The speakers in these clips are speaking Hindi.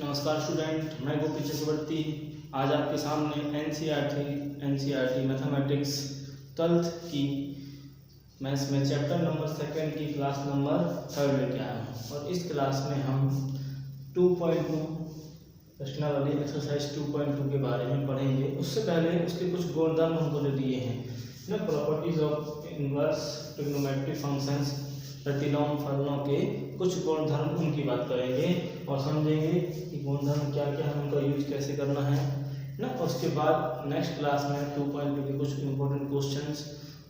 नमस्कार स्टूडेंट, मैं गोपी चक्रवर्ती आज आपके सामने एनसीईआरटी मैथमेटिक्स 12th की मैथ्स में चैप्टर नंबर 2 की क्लास नंबर 3 लेके आया हूँ। और इस क्लास में हम 2.2 प्रश्नावली एक्सरसाइज 2.2 के बारे में पढ़ेंगे। उससे पहले उसके कुछ गुणधर्म हमको दे दिए हैं ना, properties of inverse trigonometric functions, प्रतिलोम फलनों के कुछ गुणधर्म उनकी बात करेंगे और समझेंगे कि गुणधर्म क्या क्या है, उनका यूज कैसे करना है ना। उसके बाद नेक्स्ट क्लास में 2.2 के कुछ इंपॉर्टेंट क्वेश्चंस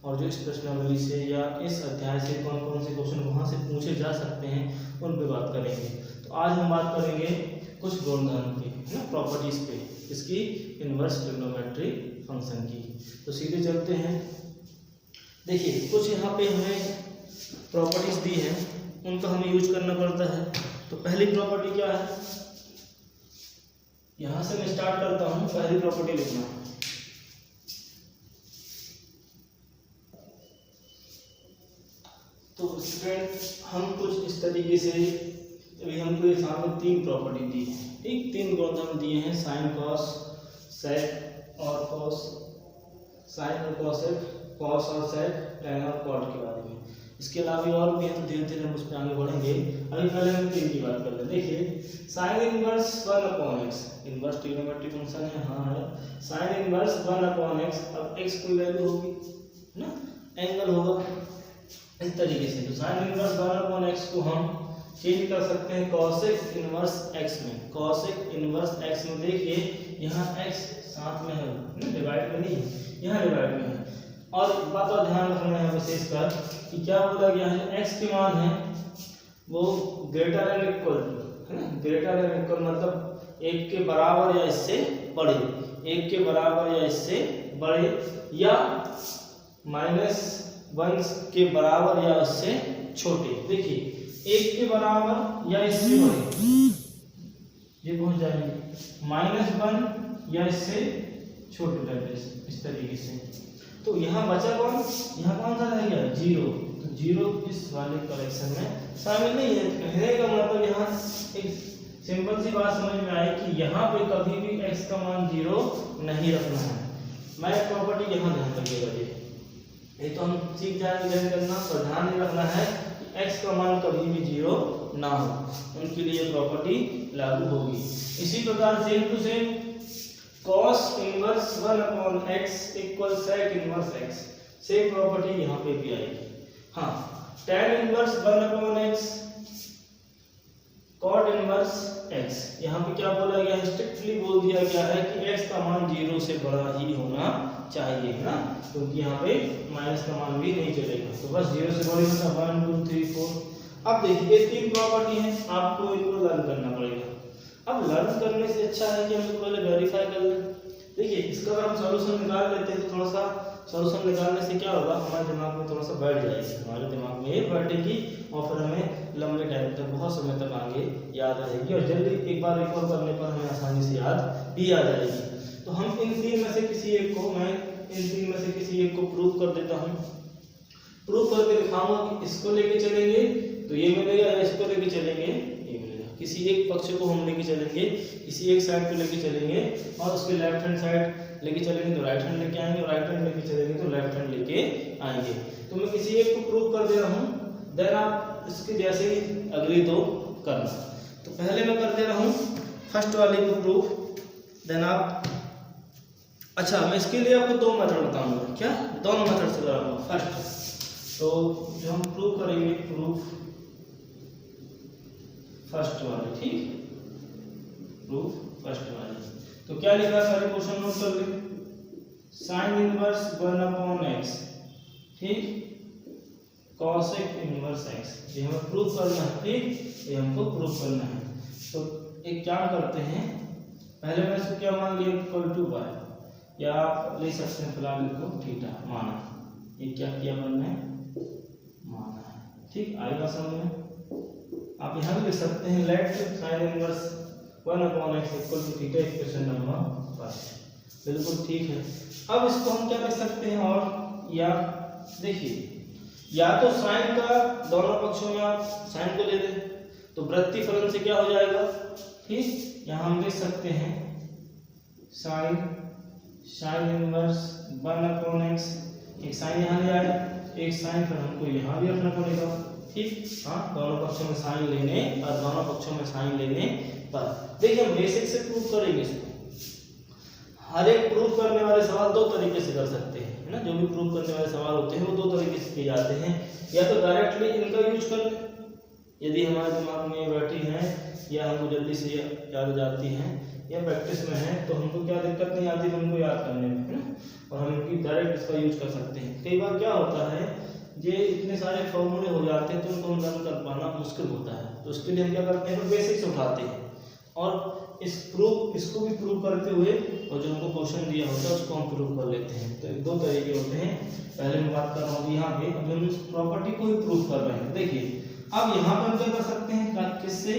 और जो इस प्रश्नावली से या इस अध्याय से कौन कौन से क्वेश्चन वहाँ से पूछे जा सकते हैं उन पे बात करेंगे। तो आज हम बात करेंगे कुछ गुणधर्म की ना, प्रॉपर्टीज पे, इसकी इनवर्स ट्रिग्नोमेट्रिक फंक्शन की। तो सीधे चलते हैं। देखिए कुछ यहाँ पे हमें प्रॉपर्टीज दी है, उनका हमें यूज करना पड़ता है। तो पहली प्रॉपर्टी क्या है, यहां से मैं स्टार्ट करता हूं। पहली प्रॉपर्टी लिखना, तो स्टूडेंट हम कुछ इस तरीके से, अभी हमको ये सामने 3 प्रॉपर्टी दी है, ठीक, 3 गुणधर्म दिए हैं, साइन कॉस सेक और कॉस, साइन और कॉसेक, कॉस और सेक, टैन और कॉट के बारे में। इसके अलावा और भी है, तो धीरे धीरे हम उस पर आगे बढ़ेंगे। अभी पहले हम 3 की बात कर लें। देखिए sign inverse 1/x, inverse trigonometric function है, हाँ है, साइन इनवर्स 1/x। अब x की वैल्यू होगी ना, एंगल होगा इस तरीके से। तो साइन इनवर्स 1/x को हम चेंज कर सकते हैं कॉसेक इनवर्स x में। कॉसेक इनवर्स x में देखिए यहाँ x साथ में है ना, डिवाइड में नहीं है, यहाँ डिवाइड में है। और बात का ध्यान रखना है विशेषकर कि क्या बोला गया है, x के मान है वो ग्रेटर एंड इक्वल टू, है ना, ग्रेटर एंड इक्वल मतलब 1 के बराबर या इससे बड़े, 1 के बराबर या इससे बड़े, या -1 के बराबर या इससे छोटे। देखिए 1 के बराबर या इससे बड़े, ये पहुंच जाएंगे, -1 या इससे छोटे टाइप इस तरीके से। तो यहाँ बचा कौन, यहाँ कौन सा रह गया, 0। तो 0 इस वाले करेक्शन में शामिल नहीं है। कहने का मतलब यहाँ एक सिंपल सी बात समझ में आई कि यहाँ पे कभी भी x का मान 0 नहीं रखना है। मैं प्रॉपर्टी यहाँ ध्यान रखिएगा, ये तो हम सीख जाएंगे ध्यान करना, पर ध्यान नहीं रखना है कि x का मान कभी भी 0 ना हो, उनके लिए प्रॉपर्टी लागू होगी। इसी प्रकार same to same cos inverse 1/x equal sec inverse x, same property यहाँ पे भी आएगी। हाँ, tan inverse 1/x cot inverse x, यहाँ पे क्या बोला गया है, स्ट्रिक्टली बोल दिया गया है कि x का मान 0 से बड़ा ही होना चाहिए, है ना, क्योंकि यहाँ पे माइनस का मान भी नहीं चलेगा। तो बस 0 से बड़े मतलब 1 2 3 4। अब देखिए 3 प्रॉपर्टी है, आपको इनको लर्न करना पड़ेगा। अब लर्न करने से अच्छा है कि हम लोग पहले वेरीफाई कर लें। देखिए इसका अगर हम सॉल्यूशन निकाल लेते हैं तो थोड़ा सा सॉल्यूशन निकालने से क्या होगा, हमारे दिमाग में थोड़ा सा बैठ जाएगी, हमारे दिमाग में ये बैठेगी और फिर हमें लंबे टाइम तक, बहुत समय तक आगे याद रहेगी और जल्दी एक बार रिकॉल करने पर हमें आसानी से याद भी आ जाएगी। तो हम इन 3 में से किसी एक को, मैं इन 3 में से किसी एक को प्रूव कर देता हूँ। प्रूव करके दिखाऊंगा कि इसको लेके चलेंगे तो ये मिलेगा, या इसको लेके चलेंगे ये मिलेगा। किसी एक पक्ष को हम लेके चलेंगे, किसी एक साइड को लेके चलेंगे और उसके लेफ्ट हैंड साइड लेके चलेंगे तो राइट हैंड लेके आएंगे, और राइट हैंड लेके चलेंगे तो लेफ्ट हैंड लेके आएंगे। तो मैं किसी एक को प्रूव कर दे रहा हूँ, देन आप इसके जैसे ही अग्री तो करना। तो पहले मैं कर दे रहा हूँ फर्स्ट वाले को प्रूव, देन आप, अच्छा मैं इसके लिए आपको 2 मेथड बताऊंगा, क्या दोनों मेथड से कराऊंगा। फर्स्ट तो जो हम प्रूव करेंगे, प्रूफ फर्स्ट वाले, ठीक, प्रूफ फर्स्ट वाले। तो क्या लिखा, सारे क्वेश्चन नोट कर ले। साइन इनवर्स 1/x, ठीक, कॉसेक इनवर्स x, ये हमें प्रूफ करना है, ठीक, ये हमको प्रूफ करना है। तो एक क्या करते हैं, पहले मैं इसको क्या मान लिया, इक्वल टू y, या आप ले सकते हैं फिलहाल इसको थीटा माना, ये क्या किया हमने माना है, ठीक, आएगा समझ में। आप यहाँ भी लिख सकते हैं let sine inverse 1/x equal to theta, equation number 5, बिल्कुल ठीक है। अब इसको हम क्या लिख सकते हैं, और या देखिए, या तो साइन का दोनों पक्षों में आप साइन को ले लें तो वृत्ति फलन से क्या हो जाएगा, ठीक। यहाँ हम देख सकते हैं साइन इनवर्स 1/x, एक साइन यहाँ ले आए, एक साइन फिर हमको यहाँ भी रखना पड़ेगा, ठीक। हाँ, दोनों पक्षों में साइन लेने और दोनों पक्षों में साइन लेने पर देखिए हम बेसिक से प्रूव करेंगे इसको। हर एक प्रूव करने वाले सवाल दो तरीके से कर सकते हैं, है ना। जो भी प्रूव करने वाले सवाल होते हैं वो दो तरीके से किए जाते हैं, या तो डायरेक्टली इनका यूज कर लें यदि हमारे दिमाग में बैठी हैं या हमको जल्दी से याद जाती हैं या प्रैक्टिस में है तो हमको क्या दिक्कत नहीं आती उनको याद करने में, है ना। और हम इनकी डायरेक्ट इसका यूज कर सकते हैं। कई बार क्या होता है ये इतने सारे फॉर्मूले हो जाते हैं तो उनको हम लर्न कर पाना मुश्किल होता है, तो उसके लिए हम क्या करते हैं बेसिक से उठाते हैं और इसको भी प्रूव करते हुए और जो हमको क्वेश्चन दिया होता है उसको हम प्रूव कर लेते हैं। तो दो तरीके होते हैं। पहले मैं बात कर रहा हूँ यहाँ पे, अब हम इस प्रॉपर्टी को ही प्रूव कर रहे हैं। देखिए अब यहाँ पर हम क्या कर सकते हैं, किससे,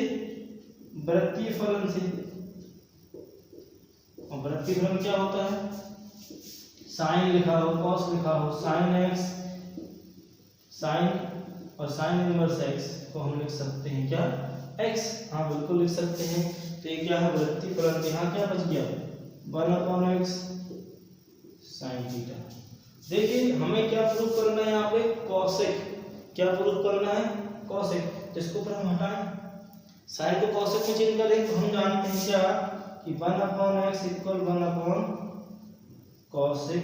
वृत्तीय फलन से। और वृत्तीय फलन क्या होता है, साइन लिखा हो, कॉस लिखा हो, साइन एक्स, साइन और साइन इनवर्स एक्स को हम लिख सकते हैं क्या, एक्स। हाँ बिल्कुल लिख सकते हैं। तो ये क्या है, वृत्तीय फलन। यहाँ क्या बच गया, 1/x साइन थीटा। देखिए हमें क्या प्रूव करना है यहाँ पे, कॉसेक। क्या प्रूव करना है, कॉसेक। तो इसको पर हम हटाएं, साइन को कॉसेक में चेंज करें तो हम जानते हैं क्या कि 1/x इक्वल 1/cosec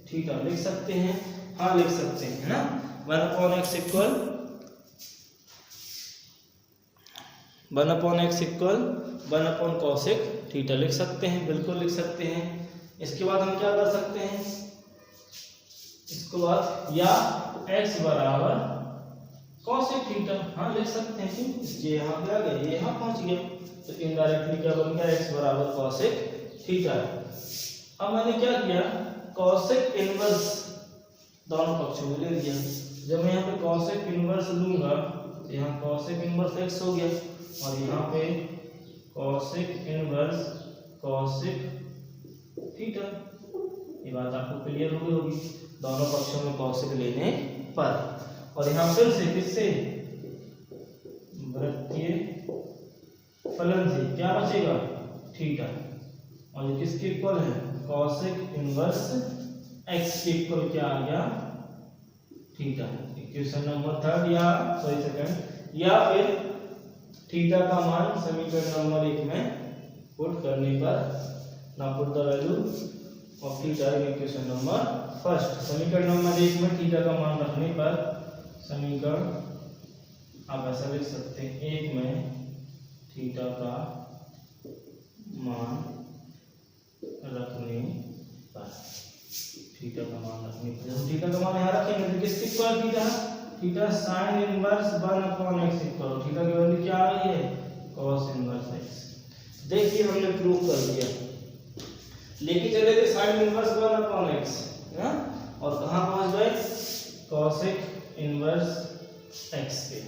थीटा लिख सकते हैं। हाँ लिख सकते हैं, है ना। 1/x इक्वल 1/cosec थीटा लिख सकते हैं, बिल्कुल लिख सकते हैं। इसके बाद हम क्या कर सकते हैं, इसके बाद या x बराबर cosec थीटा, हाँ लिख सकते हैं। क्यों, ये यहाँ पे आ गया, ये यहाँ पहुँच गया, तो इनडायरेक्टली क्या बन गया, x बराबर cosec थीटा। अब मैंने क्या किया, cosec इनवर्स दोनों पक्षों में ले लिया। जब मैं यहाँ पे cosec इनवर्स लूंगा तो यहाँ cosec इनवर्स x हो गया और यहाँ पे cosec इनवर्स cosec थीटा। ये बात आपको क्लियर हो गई होगी दोनों पक्षों में cosec लेने पर। और यहाँ फिर से किससे, वृत्तीय फलन से क्या बचेगा, थीटा। और ये किसके इक्वल है, cosec इनवर्स x के इक्वल क्या आ गया, थीटा। इक्वेशन नंबर 3 या सॉरी सेकंड, या फिर थीटा का मान समीकरण नंबर 1 में पुट करने पर ना put the value of theta in equation number 1। समीकरण नंबर 1 में थीटा का मान रखने पर समीकरण आप ऐसा लिख सकते हैं, 1 में थीटा का मान रखने पर, थीटा का मान रखने पर, जब थीटा का मान यहाँ रखेंगे तो किसके equal theta, theta sine inverse 1/x equal, theta की वैल्यू क्या आ रही है, cos इनवर्स x। देखिए हमने प्रूव कर दिया, लेके चले थे साइन इनवर्स 1/x, है ना, और कहाँ पहुँच गए, cosec इनवर्स x के।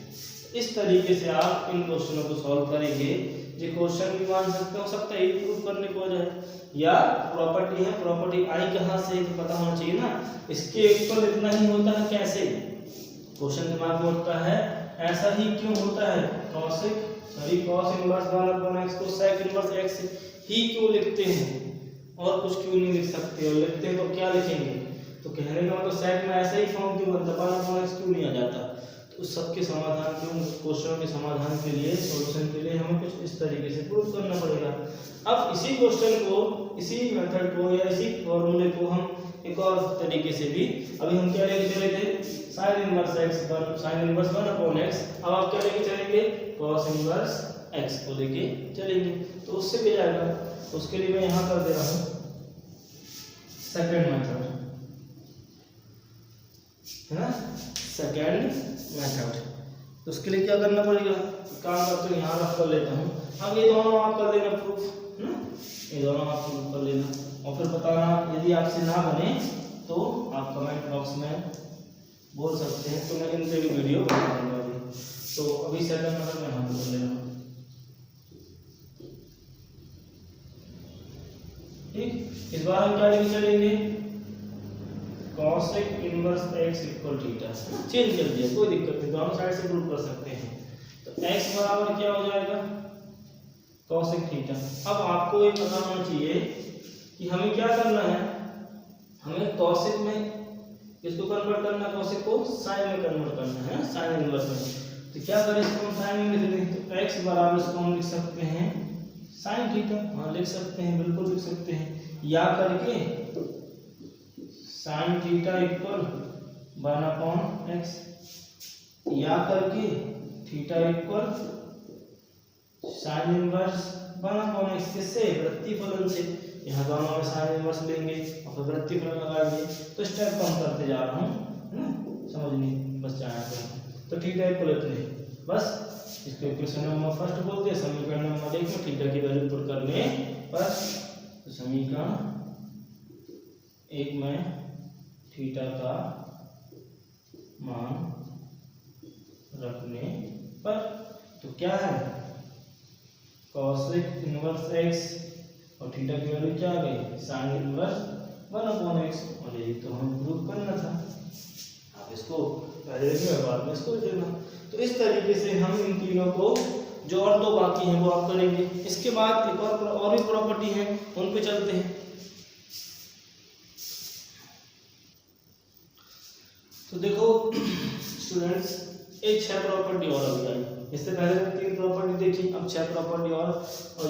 इस तरीके से आप इन क्वेश्चनों को सॉल्व करेंगे। ये क्वेश्चन भी मान सकते हो, सकता है ये प्रूव करने को जाए, या प्रॉपर्टी है, प्रॉपर्टी आई कहाँ से तो पता होना चाहिए ना। इसके इक्वल इतना ही होता है, कैसे क्वेश्चन दिमाग में उठता है, ऐसा ही क्यों होता है, cos इनवर्स 1/x को sec इनवर्स x ही क्यों लिखते हैं और कुछ क्यों नहीं लिख सकते, और लिखते हैं तो क्या लिखेंगे। तो कहने का मतलब sec में ऐसा ही फॉर्म क्यों बनता, 1/x क्यों नहीं आ जाता। तो सबके समाधान के, क्वेश्चनों के समाधान के लिए, सॉल्यूशन के लिए हमें कुछ इस तरीके से प्रूव करना पड़ेगा। अब इसी क्वेश्चन को, इसी मेथड को या इसी फॉर्मूले को हम एक और तरीके से भी, अभी हम क्या लेके चले थे, sign inverse x, sign inverse 1/x। अब आप क्या लेके चलेंगे, cos इनवर्स x को लेके चलेंगे, तो उससे भी जाएगा। तो उसके लिए मैं यहाँ कर दे रहा हूँ सेकंड मेथड, है ना, सेकंड मेथड। तो उसके लिए क्या करना पड़ेगा, काम करते हुए यहाँ रख कर लेता हूँ। अब ये दोनों आप कर लेना प्रूफ, है ना, ये दोनों आप प्रूफ कर लेना और फिर बताना। यदि आपसे ना बने तो आप कमेंट बॉक्स में बोल सकते हैं, तो मैं इन पे भी वीडियो बना दूंगा अभी। तो अभी सेकंड मेथड में हम बोल लेना, ठीक। इस बार हम क्या लेके चलेंगे, cosec inverse x equal theta, change कर दिया, कोई दिक्कत नहीं, दोनों साइड से प्रूव कर सकते हैं। तो x बराबर क्या हो जाएगा, कॉसेक थीटा। अब आपको ये पता होना चाहिए कि हमें क्या करना है, हमें कॉसेक में किसको कन्वर्ट करना है, कॉसेक को साइन में कन्वर्ट करना है, साइन इनवर्स में। तो क्या करें, इसको हम साइन में लिख दें, तो x बराबर इसको हम लिख सकते हैं साइन थीटा। हाँ लिख सकते हैं, बिल्कुल लिख सकते हैं, या करके साइन थीटा इक्वल 1/x, या करके theta equal sign inverse 1/x। किससे, प्रतिफलन से। यहाँ दोनों में साइन इनवर्स लेंगे और फिर प्रतिफलन लगाएंगे। तो स्टेप कम करते जा रहा हूँ, है ना, समझनी बस जाना चाहिए। तो थीटा इक्वल इतने, बस इसको इक्वेशन नंबर फर्स्ट बोलते हैं। समीकरण नंबर 1 में थीटा की वैल्यू पुट करने पर, तो समीकरण 1 में थीटा का मान रखने पर, तो क्या है, कॉसेक इनवर्स x और थीटा की वैल्यू क्या आ गई, साइन इनवर्स 1/x। और ये तो हमें प्रूव करना था। आप इसको पहले लिखिए, बाद में इसको लिखना। तो इस तरीके से हम इन तीनों को, जो और दो बाकी हैं वो आप करेंगे। इसके बाद एक और भी प्रॉपर्टी है, उन पे चलते हैं। तो देखो स्टूडेंट्स, एक 6 प्रॉपर्टी और अभी आई। इससे पहले 3 प्रॉपर्टी देखी, अब 6 प्रॉपर्टी और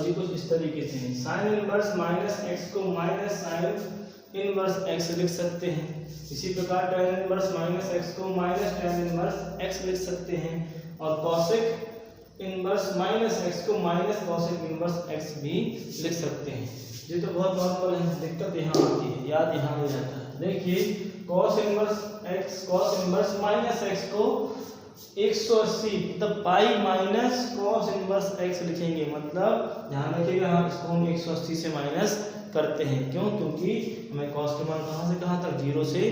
जी कुछ इस तरीके से है। साइन इनवर्स माइनस एक्स को माइनस साइन इनवर्स एक्स लिख सकते हैं। इसी प्रकार tan इनवर्स माइनस एक्स को माइनस tan इनवर्स एक्स लिख सकते हैं। और कॉसेक इनवर्स माइनस एक्स को माइनस कॉसेक इनवर्स एक्स भी लिख सकते हैं। ये तो बहुत नॉर्मल है, दिक्कत यहाँ आती है, याद यहाँ नहीं रहता है। देखिए कॉस इनवर्स माइनस एक्स को 180 मतलब pi minus cos inverse x लिखेंगे। मतलब ध्यान रखिएगा, हाँ इसको हम 180 से माइनस करते हैं। क्यों, क्योंकि हमें कॉस के मान कहाँ से कहाँ तक, 0 से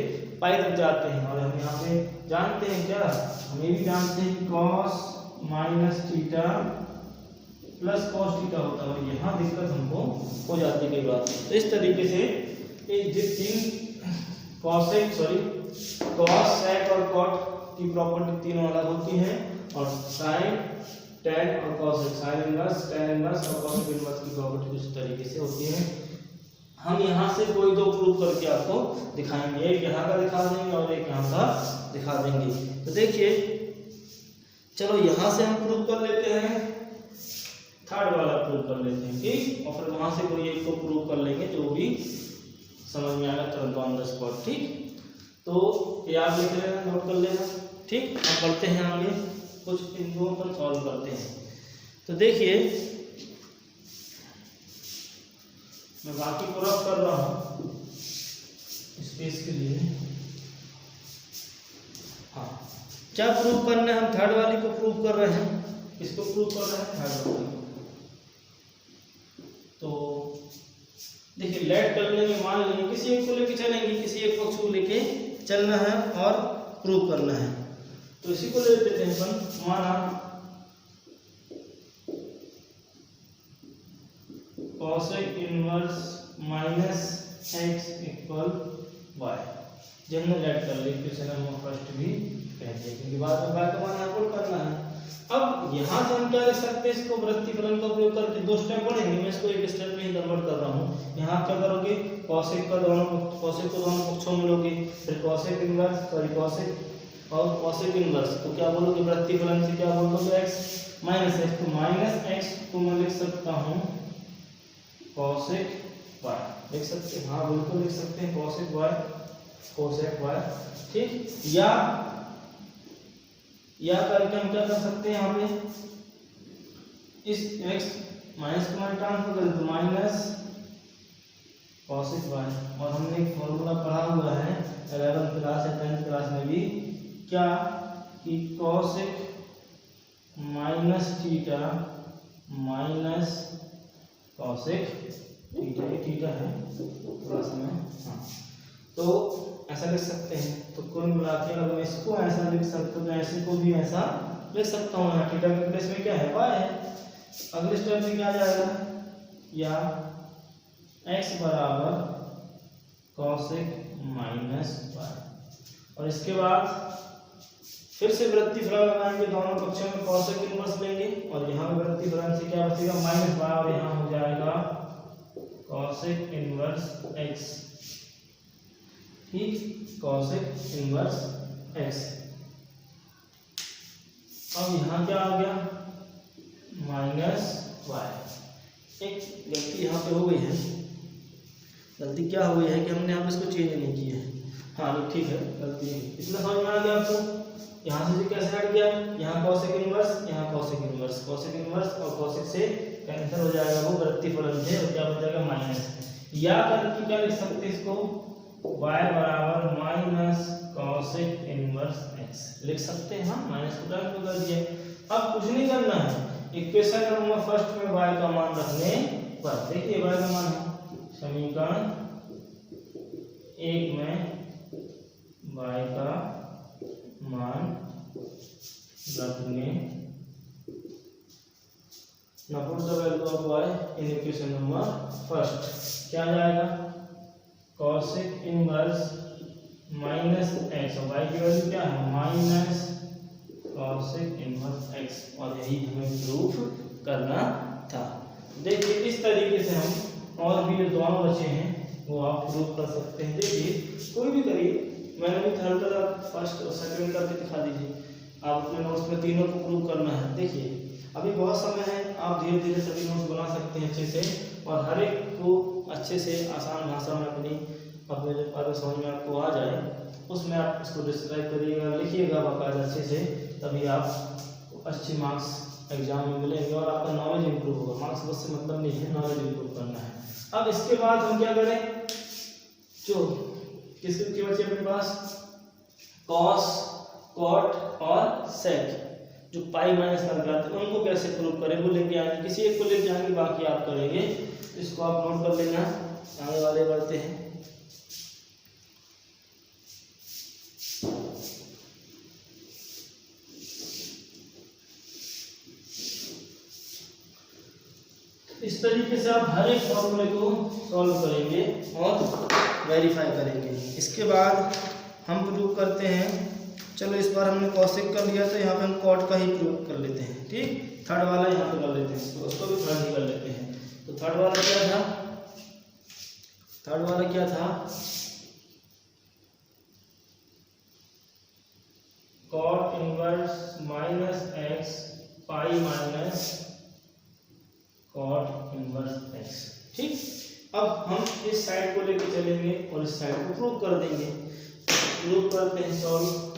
पाई तक जाते हैं। और हम यहाँ पे जानते हैं क्या, हम ये भी जानते हैं cos minus theta plus cos theta होता है। यहाँ दिक्कत हमको हो जाती है कई बार। तो इस तरीके से कॉस सेक और कॉट की प्रॉपर्टी तीनों अलग होती हैं। और साइन, tan और cosec, sine inverse, tan inverse और कॉसेक इनवर्स की प्रॉपर्टी कुछ तरीके से होती है। हम यहाँ से कोई दो प्रूव करके आपको दिखाएंगे, एक यहाँ का दिखा देंगे और एक यहाँ का दिखा देंगे। तो देखिए चलो यहाँ से हम प्रूव कर लेते हैं, थर्ड वाला प्रूव कर लेते हैं, ठीक। और फिर वहाँ से कोई एक को प्रूव कर लेंगे, जो भी समझ में आएगा तुरंत ऑन द स्पॉट, ठीक। तो याद लिख लेना, नोट कर लेना, ठीक। अब बढ़ते हैं आगे, कुछ इन दोनों पर सॉल्व करते हैं। तो देखिए मैं बाकी को रफ कर रहा हूँ स्पेस के लिए। हाँ, क्या प्रूव करना है, हम थर्ड वाली को प्रूव कर रहे हैं। किसको प्रूव कर रहे हैं, थर्ड वाली को। तो देखिए लेट करने में मान लीजिए किसी एक को लेके चलेंगे, किसी एक पक्ष को लेके चलना है और प्रूव करना है। तो इसी को ले लेते हैं अपन, माना cosec inverse minus x equal y. General let कर लेते हैं, हम फर्स्ट भी कहते हैं क्योंकि बाद में वाई का मान पुट करना है। अब यहाँ से हम क्या लिख सकते हैं, इसको वृत्तीफलन का उपयोग करके दो स्टेप पढ़ेंगे। मैं इसको एक स्टेप में ही कन्वर्ट कर रहा हूँ। यहाँ क्या करोगे, कॉसेक को दोनों पक्षों में लोगे, फिर कॉसेक इनवर्स कॉसेक और कॉसेक इनवर्स को क्या बोलोगे, वृत्तीफलन से क्या बोलोगे, x माइनस एक्स। तो माइनस एक्स को मैं लिख सकता हूँ कॉसेक वाई, लिख सकते हैं, हाँ बिल्कुल लिख सकते हैं कॉसेक वाई, कोसेक वाई, ठीक। या करके हम क्या कर सकते हैं, यहाँ पे इस x माइनस को मान ट्रांसफर कर दो, माइनस कॉसेक वाई। और हमने एक फॉर्मूला पढ़ा हुआ है 11th क्लास या 10th क्लास में भी, क्या कि cosec minus theta minus cosec theta, ये थीटा है थोड़ा सा में, हाँ तो ऐसा लिख सकते हैं। तो कुल मिला के अगर मैं इसको ऐसा लिख सकता हूँ, तो ऐसे को भी ऐसा लिख सकता हूँ। यहाँ थीटा के प्लेस में क्या है, y है। अगले स्टेप में क्या जाएगा, या x बराबर कॉसेक माइनस वाई। और इसके बाद फिर से वृत्ति फलन लगाएंगे, दोनों पक्षों में कॉसेक इनवर्स लेंगे और यहाँ पे वृत्ति फलन से क्या बचेगा माइनस बराबर यहाँ हो जाएगा कॉसेक इनवर्स एक्स, ठीक, कॉसेक इनवर्स एक्स। अब यहाँ क्या आ गया माइनस वाई। एक गलती यहाँ पे हो गई है, गलती क्या हो गई है कि हमने यहाँ पे इसको चेंज नहीं किया है। हाँ ठीक है, गलती है, इतना समझ में आ गया आपको। यहाँ से कैसे हट गया, यहाँ cosec इनवर्स, यहाँ cosec इनवर्स, cosec इनवर्स और cosec से कैंसिल हो जाएगा वो वृत्ति फलन से और क्या बच जाएगा माइनस। या करके क्या लिख सकते हैं इसको y बराबर माइनस cosec इनवर्स x लिख सकते हैं। हाँ माइनस को ट्रांसफर कर दिया। अब कुछ नहीं करना है, इक्वेशन नंबर फर्स्ट में y का मान रखने पर, देखिए y का मान है समीकरण 1 में y का मान रखने ना put the value of y in equation number first क्या आ जाएगा cosec इनवर्स माइनस x और y की वैल्यू क्या है माइनस cosec इनवर्स x और यही हमें प्रूफ करना था। देखिए इस तरीके से हम और भी जो दोनों बचे हैं वो आप प्रूफ कर सकते हैं। देखिए कोई भी करिए, मैंने भी थर्ड का फर्स्ट और सेकंड करके दिखा दीजिए, आप अपने नोट्स में तीनों को प्रूव करना है। देखिए अभी बहुत समय है, आप धीरे धीरे सभी नोट्स बना सकते हैं अच्छे से और हर एक को अच्छे से आसान भाषा में अपने जो बातें समझ में आपको आ जाए उसमें आप इसको डिस्क्राइब करिएगा, लिखिएगा बाकायदा अच्छे से, तभी आप अच्छी मार्क्स एग्जाम में मिलेंगे और आपका नॉलेज इंप्रूव होगा। मार्क्स बस से मतलब नहीं है, नॉलेज इंप्रूव करना है। अब इसके बाद हम क्या करें, जो किसके बचे अपने पास कॉस कॉट और सेक जो पाई माइनस करके आते हैं उनको कैसे प्रूव करें वो लेके आएंगे, किसी एक को लेके आएंगे बाकी आप करेंगे। इसको आप नोट कर लेना, आगे वाले बढ़ते हैं। इस तरीके से आप हर एक फॉर्मूले को सॉल्व करेंगे और वेरीफाई करेंगे। इसके बाद हम प्रूव करते हैं, चलो इस बार हमने कॉसेक कर लिया तो यहाँ पे हम कॉट का ही प्रूव कर लेते हैं, ठीक। थर्ड वाला यहाँ पे कर लेते हैं, उसको भी थर्ड ही कर लेते हैं। तो थर्ड वाला क्या था, थर्ड वाला क्या था cot inverse minus x pi minus cot inverse x, ठीक। अब हम इस साइड को लेकर चलेंगे और इस साइड को प्रूव कर देंगे। प्रूव करते हैं, सॉल्व।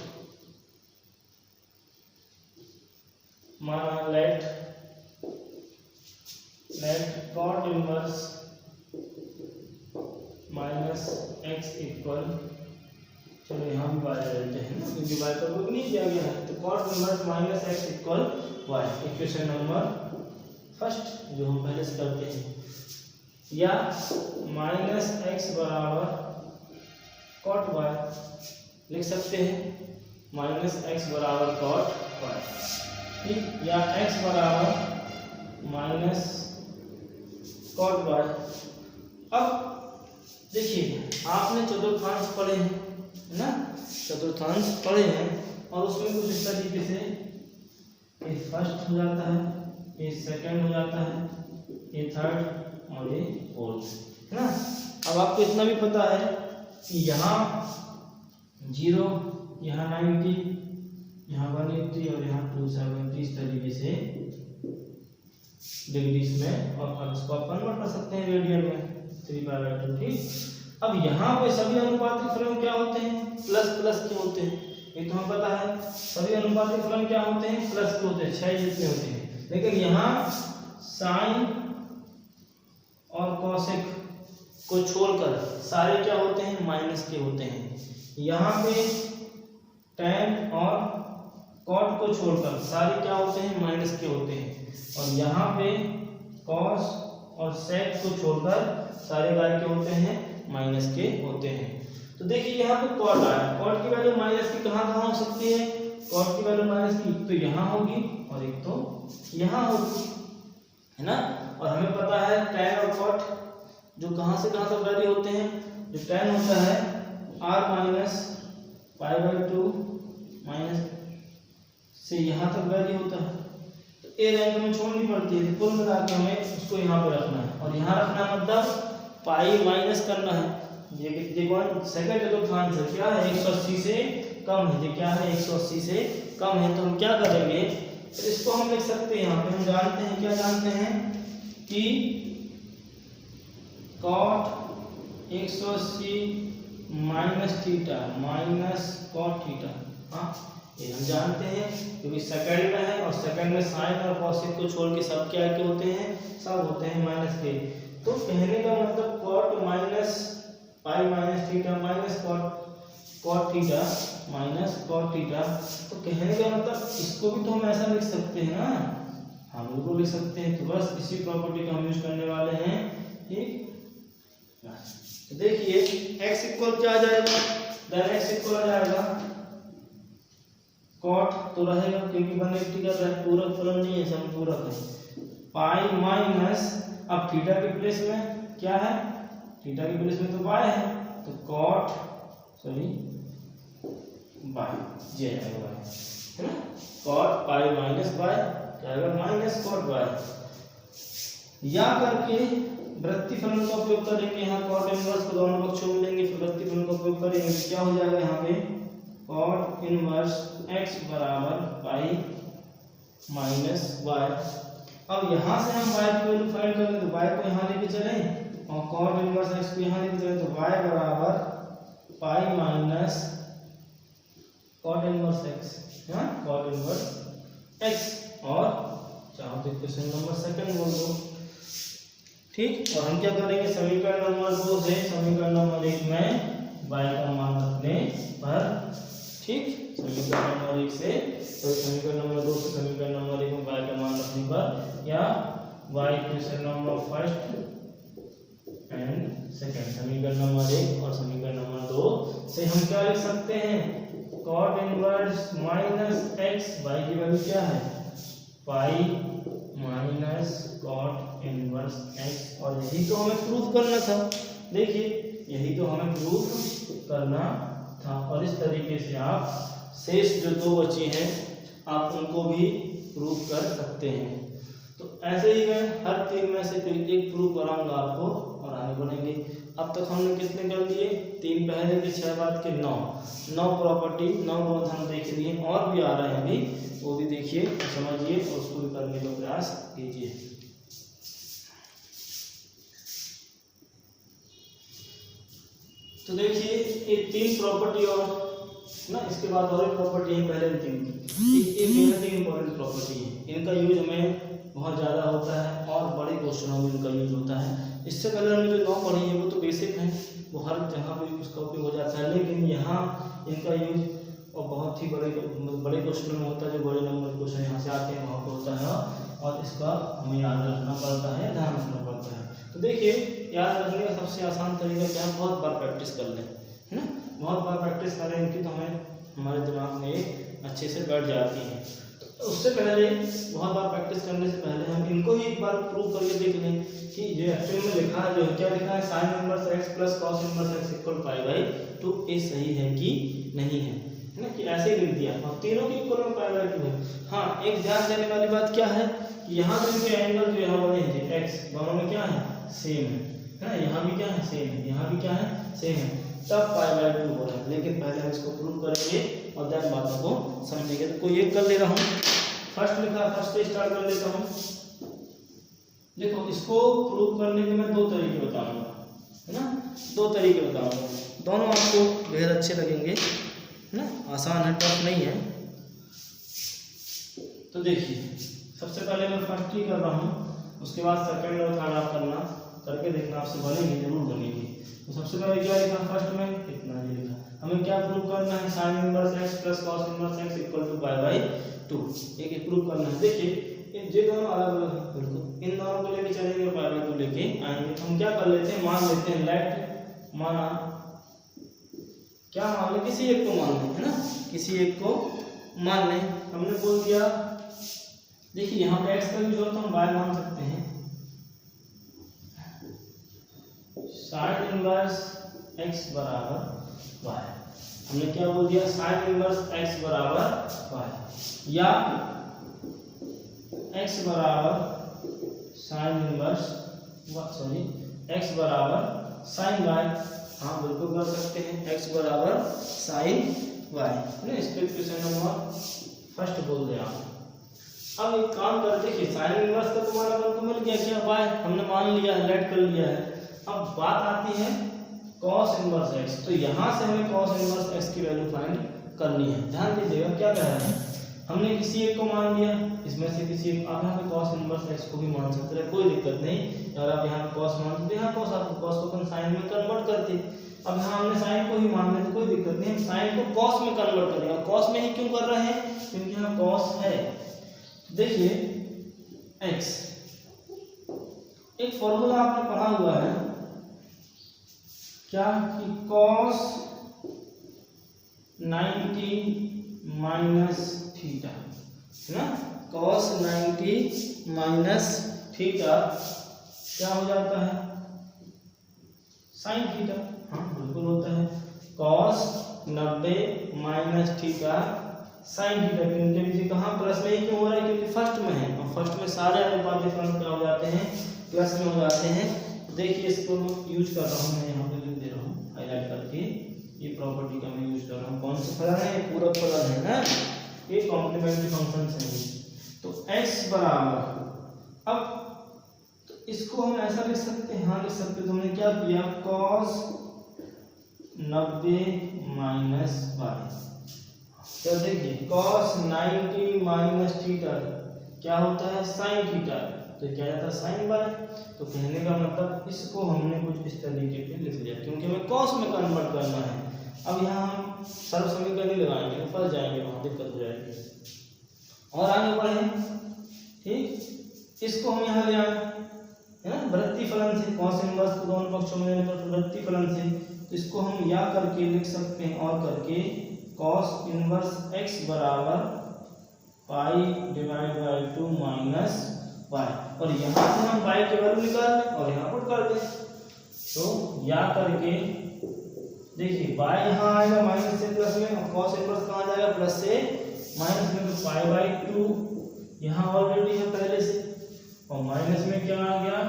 माना let cot inverse minus x equal, चलो यहाँ भी बाय लेते हैं ना क्योंकि बाय का प्रूव नहीं किया गया है। तो cot inverse minus x equal y, equation number first जो हम पहले से करते हैं, या माइनस एक्स बराबर कॉट वाई लिख सकते हैं, माइनस एक्स बराबर कॉट वाई, ठीक, या एक्स बराबर माइनस कॉट वाई। अब देखिए आपने चतुर्थांश पढ़े हैं, है ना, चतुर्थांश पढ़े हैं और उसमें कुछ इस तरीके से ये फर्स्ट हो जाता है, ये सेकंड हो जाता है, ये थर्ड और ये फोर्थ, है ना। अब आपको इतना भी पता है कि यहाँ 0, यहाँ 90, यहाँ 180 और यहाँ 270 इस तरीके से डिग्रीज में, और इसको आप कन्वर्ट कर सकते हैं रेडियन में 3/2, ठीक। अब यहाँ पे सभी अनुपातिक फलन क्या होते हैं, प्लस प्लस के होते हैं, ये तो हमें पता है। सभी अनुपातिक फलन क्या होते हैं, प्लस के होते हैं, 6 जितने होते हैं। लेकिन यहाँ साइन और कॉसेक को छोड़कर सारे क्या होते हैं, माइनस के होते हैं। यहाँ पे टैन और कॉट को छोड़कर सारे क्या होते हैं, माइनस के होते हैं। और यहाँ पे कॉस और सेक को छोड़कर सारे गाय के होते हैं, माइनस के होते हैं। तो देखिए यहाँ पे कॉट आया, कॉट की वैल्यू माइनस की कहाँ कहाँ हो सकती है, कॉट की वैल्यू माइनस की एक तो यहाँ होगी और एक तो यहाँ होगी, है ना। और हमें पता है टैन और कॉट जो कहाँ से कहाँ तक वैरी होते हैं, जो टैन होता है r minus pi by 2 minus से यहाँ तक वैरी होता है, तो ए रैंक हमें छोड़नी पड़ती है। कुल मिला के हमें उसको यहाँ पे रखना है, और यहाँ रखना मतलब पाई माइनस करना है। ये देखो सेकंड चतुर्थांश क्या है 180 से कम है, ये क्या है 180 से कम है। तो हम क्या करेंगे, तो इसको हम लिख सकते हैं यहाँ पे, हम जानते हैं क्या जानते हैं कि cot 180 minus theta minus cot theta. हाँ ये हम जानते हैं क्योंकि सेकंड में है, और सेकंड में साइन और कॉसेक को छोड़ के सब क्या के होते हैं, सब होते हैं माइनस के। तो कहने का मतलब cot minus pi minus theta minus cot theta minus cot theta. तो कहने का मतलब इसको भी तो हम ऐसा लिख सकते हैं ना, हम बिल्कुल लिख सकते हैं। तो बस इसी प्रॉपर्टी का हम यूज करने वाले हैं, ठीक। तो देखिए x इक्वल क्या आ जाएगा, देन x इक्वल आ जाएगा कॉट तो रहेगा क्योंकि 180 का पूरक फलन नहीं है, समपूरक है, पाई माइनस, अब थीटा के प्लेस में क्या है, थीटा के प्लेस में तो y है, तो कॉट सॉरी y ये आएगा y है ना, कॉट पाई माइनस y क्या आएगा माइनस कॉट y। या करके वृत्ति फलन का उपयोग करेंगे, यहाँ कॉट इनवर्स को दोनों पक्षों में लेंगे, फिर वृत्ति फलन का उपयोग करेंगे, क्या हो जाएगा यहाँ पे कॉट इनवर्स x बराबर पाई माइनस y। अब यहाँ से हम y की वैल्यू फाइंड करेंगे, तो y को यहाँ लेके चलें और कॉट इनवर्स x को यहाँ लेके चलें, तो y बराबर pi minus cot inverse x, हाँ कॉट इनवर्स x। और चाहो तो क्वेश्चन नंबर सेकंड बोल दो, ठीक। और हम क्या करेंगे, समीकरण नंबर 2 से समीकरण नंबर 1 में y का मान रखने पर, ठीक। समीकरण नंबर 1 से तो समीकरण नंबर 2 से समीकरण नंबर 1 में y का मान रखने पर, या y equation number first and second, समीकरण नंबर 1 और समीकरण नंबर 2 से हम क्या लिख सकते हैं, cot inverse minus x, y की वैल्यू क्या है pi minus cot inverse x। और यही तो हमें प्रूफ करना था, देखिए यही तो हमें प्रूफ करना था। और इस तरीके से आप शेष जो दो बची हैं आप उनको भी प्रूफ कर सकते हैं। तो ऐसे ही मैं हर तीन में से कोई एक प्रूफ कराऊंगा आपको और आगे बढ़ेंगे। अब तक हमने कितने कर लिए, 3 पहले के 6 बाद के 9 प्रॉपर्टी 9 गुण हम देख लिए, और भी आ रहे हैं अभी, वो भी देखिए समझिए और उसको भी करने का प्रयास कीजिए। तो देखिए ये 3 प्रॉपर्टी और ना, इसके बाद और एक प्रॉपर्टी है पहले 3 इंपॉर्टेंट प्रॉपर्टी है, इनका यूज हमें बहुत ज़्यादा होता है और बड़े क्वेश्चनों में इनका यूज होता है। इससे पहले हमने जो 9 पढ़ी है वो तो बेसिक है, वो हर जगह पे उसका उपयोग हो जाता है, लेकिन यहाँ इनका यूज और बहुत ही बड़े क्वेश्चन में होता है, जो बड़े नंबर क्वेश्चन यहाँ से आते हैं वहाँ पर होता है, और इसका हमें याद रखना पड़ता है, ध्यान रखना पड़ता है। तो देखिए याद रखने का सबसे आसान तरीका क्या है, बहुत बार प्रैक्टिस कर लें, है ना, बहुत बार प्रैक्टिस करें इनकी, तो हमें हमारे दिमाग में अच्छे से बैठ जाती है। तो उससे पहले बहुत बार प्रैक्टिस करने से पहले हम इनको ही एक बार प्रूव करके देख लें कि जो एक्चुअल में लिखा है, जो क्या लिखा है sine inverse x plus cos inverse x equal pi by 2, ये सही है कि नहीं है ना, कि ऐसे ही लिख दिया और तीनों के इक्वल में पाई बाई 2 है। हाँ एक ध्यान देने वाली बात क्या है कि यहाँ जो इनके एंगल जो यहाँ बने हैं x दोनों में क्या है सेम है ना, यहाँ भी क्या है सेम है, यहाँ भी क्या है सेम है, तब पाई बाई 2 हो रहा है। लेकिन पहले हम इसको प्रूव करेंगे और देन बातों को समझेंगे। तो कोई एक कर ले रहा हूँ, फर्स्ट लिखा, फर्स्ट से स्टार्ट कर लेता हूँ। देखो इसको प्रूव करने के मैं 2 तरीके बताऊंगा, है ना, 2 तरीके बताऊंगा, दोनों आपको बेहद अच्छे लगेंगे, है ना, आसान है, टफ नहीं है। तो देखिए सबसे पहले मैं फर्स्ट ही कर रहा हूँ, उसके बाद सेकंड और थर्ड आप करना, करके देखना, आपसे बनेगी जरूर बनेगी। तो सबसे पहले क्या लिखा फर्स्ट में, इतना ही लिखा, हमें क्या प्रूव करना है, sine inverse x plus cos inverse x equal to pi by 2, एक प्रूव करना है। देखिए ये दोनों अलग अलग हैं, बिल्कुल इन दोनों को लेके चलेंगे, पाई बाई 2 लेके आएंगे। तो हम क्या कर लेते हैं, मान लेते हैं लेट, माना क्या मान लें, किसी एक को मान लें, है ना, किसी एक को मान लें। हमने बोल दिया, देखिए यहाँ पे x का यूज होता है, हम y मान सकते हैं, साइन इनवर्स x बराबर y। हमने क्या बोल दिया, साइन इनवर्स x बराबर y या x बराबर साइन इनवर्स x बराबर साइन y। हाँ बिल्कुल कर सकते हैं, x बराबर साइन y ना, इस पे क्वेश्चन नंबर फर्स्ट बोल दिया। अब एक काम करते हैं, साइन इनवर्स का तुम्हारा मान तो मिल गया क्या, y हमने मान लिया है, लेट कर लिया है। अब बात आती है cos इनवर्स x, तो यहाँ से हमें cos इनवर्स x की वैल्यू फाइंड करनी है। ध्यान दीजिएगा क्या कह रहे हैं, हमने किसी एक को मान लिया, इसमें से किसी एक, आप यहाँ पे cos इनवर्स x को भी मान सकते हैं, कोई दिक्कत नहीं। अगर आप यहाँ पे cos मानते हैं, यहाँ cos आप cos को साइन में कन्वर्ट करते। अब यहाँ हमने साइन को ही मान लिया तो कोई दिक्कत नहीं, हम साइन को cos में कन्वर्ट करेंगे। cos में ही क्यों कर रहे हैं, क्योंकि यहाँ cos है। देखिए x एक फॉर्मूला आपने पढ़ा हुआ है क्या, कि cos 90 माइनस थीटा है ना, cos 90 माइनस थीटा क्या हो जाता है, साइन थीटा। हाँ बिल्कुल होता है, cos 90 minus theta sine theta. इनके पीछे कहाँ प्लस में ही क्यों हो रहा है, क्योंकि फर्स्ट में है, और फर्स्ट में सारे अनुपात डिफरेंस क्या हो जाते हैं, प्लस में हो जाते हैं। देखिए इसको मैं यूज कर रहा हूँ, मैं यहाँ पे लिख दे रहा हूँ हाईलाइट करके, ये प्रॉपर्टी का मैं यूज कर रहा हूँ। कौन सा फलन है, ये पूरक फलन है ना, ये कॉम्प्लीमेंट्री फंक्शन है। तो x बराबर, अब तो इसको हम ऐसा लिख सकते हैं, हाँ लिख सकते हैं। तो हमने क्या किया, cos 90 माइनस y, तो देखिए cos 90 माइनस थीटा क्या होता है, साइन थीटा, तो क्या जाता है साइन बाय। तो कहने का मतलब इसको हमने कुछ इस तरीके पे लिख लिया, क्योंकि हमें cos में कन्वर्ट करना है। अब यहाँ हम सर्व समीकरण नहीं लगाएंगे, फंस जाएंगे, वहाँ दिक्कत हो जाएगी। और आगे बढ़े, ठीक, इसको हम यहाँ ले आए है ना, वृत्ति फलन से, cos इनवर्स को दोनों पक्षों में लेने पर वृत्ति फलन से, तो इसको हम या करके लिख सकते हैं, और करके cos इनवर्स x बराबर pi divide by 2 minus y, और यहाँ से हम y की वैल्यू निकाल लें और यहाँ पुट कर दें। तो या करके देखिए y यहाँ आएगा माइनस से प्लस में, और cos इनवर्स कहाँ जाएगा, प्लस से माइनस में, तो पाई बाई 2 यहाँ ऑलरेडी है पहले से, और माइनस में क्या आ गया,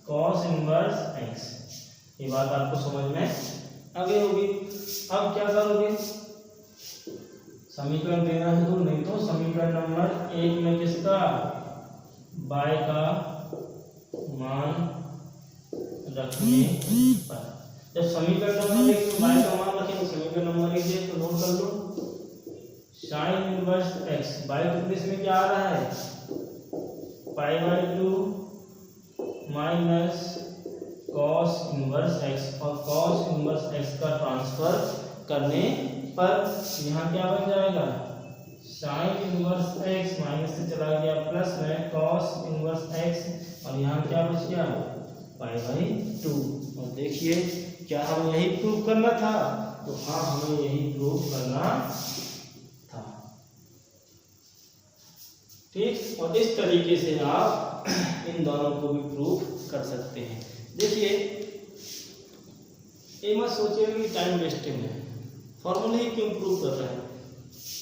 cos इनवर्स x। ये बात आपको समझ में आ गई होगी। अब क्या करोगे, समीकरण देना है तो, नहीं तो समीकरण नंबर 1 में किसका, y का मान रखने पर, जब समीकरण नंबर 1 में y का मान रखें, तो समीकरण नंबर 1 तो नोट कर लो, sin इनवर्स x, y के प्लेस में क्या आ रहा है, पाई by 2 minus cos inverse x, और cos इनवर्स x का ट्रांसफर करने पर यहाँ क्या बन जाएगा, sin इनवर्स x माइनस से चला गया प्लस में cos इनवर्स x, और यहाँ क्या बच गया, पाई बाई 2। और देखिए क्या हमें यही प्रूव करना था, तो हाँ हमें यही प्रूव करना था, ठीक। और इस तरीके से आप इन दोनों को भी प्रूव कर सकते हैं। देखिए ये मत सोचिए कि टाइम वेस्टिंग है, फॉर्मूले ही क्यों प्रूव कर रहे हैं,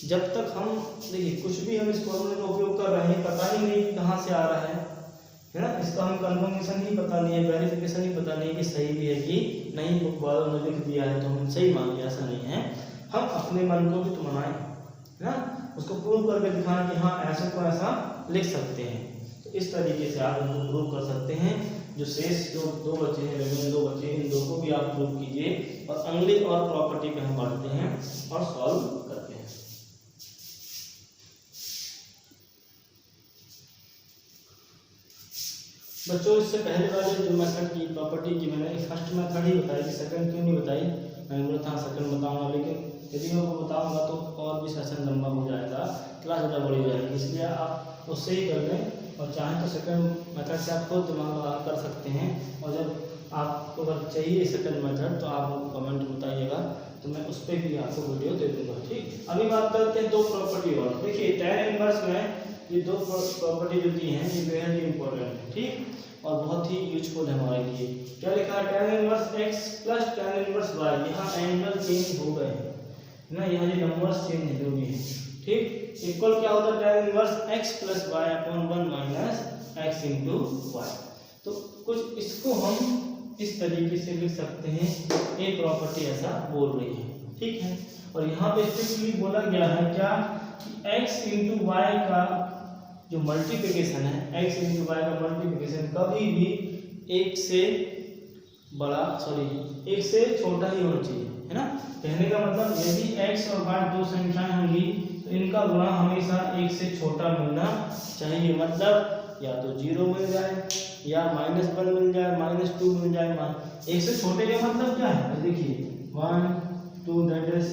जब तक हम देखिए कुछ भी हम इस फॉर्मूले का उपयोग कर रहे हैं, पता ही नहीं कहाँ से आ रहा है ना, इसका हम कंफर्मेशन ही पता नहीं है, वेरिफिकेशन ही पता नहीं कि सही भी है कि नहीं, बुक वालों ने लिख दिया है तो हम सही मान लिया, ऐसा नहीं है। हम अपने मन को भी तो मनाएं ना, उसको प्रूव करके दिखाएं कि हाँ ऐसे को ऐसा लिख सकते हैं। तो इस तरीके से आप इनको प्रूव कर सकते हैं। जो शेष जो दो बचे हैं, रिमेनिंग 2 बचे, इन दो को भी आप प्रूव कीजिए, और अगली और प्रॉपर्टी पे हम बढ़ते हैं और सॉल्व करते हैं। बच्चों इससे पहले वाले जो मेथड की प्रॉपर्टी की मैंने फर्स्ट मेथड ही बताई, सेकंड क्यों नहीं बताई, मैंने बोला था सेकंड बताऊंगा, लेकिन यदि मैं वो बताऊंगा तो और भी सेशन लंबा हो जाएगा, क्लास ज़्यादा बड़ी हो जाएगी, इसलिए आप उससे ही कर लें। और चाहें तो सेकंड मेथड से आप खुद दिमाग लगा कर सकते हैं, और जब आपको अगर चाहिए सेकंड मेथड तो आप कमेंट में बताइएगा, तो मैं उस पर भी आपको वीडियो दे दूँगा, ठीक। अभी बात करते हैं दो प्रॉपर्टी और। देखिए tan इनवर्स में ये दो प्रॉपर्टी जो दी हैं ये बेहद ही इंपॉर्टेंट है, ठीक, और बहुत ही यूजफुल है हमारे लिए। क्या लिखा है, tan inverse x plus tan inverse y, यहाँ एंगल चेंज हो गए हैं, ना, यहाँ ये नंबर्स चेंज है जो भी है, ठीक। इक्वल क्या होता है tan inverse x plus y upon 1 minus x into y. तो कुछ इसको हम इस तरीके से लिख सकते हैं, ये प्रॉपर्टी ऐसा बोल रही है, ठीक है। और यहाँ पे स्ट्रिक्टली बोला गया है क्या कि x इंटू वाई का जो मल्टीप्लिकेशन है, x इंटू वाई का मल्टीप्लिकेशन कभी भी एक से बड़ा एक से छोटा ही होना चाहिए, है ना। कहने का मतलब यदि x और y दो संख्याएं होंगी तो इनका गुणा हमेशा एक से छोटा मिलना चाहिए। मतलब या तो 0 मिल जाए या -1 मिल जाए, -2 मिल जाए। एक से छोटे का मतलब क्या है, देखिए 1 2 दैट इज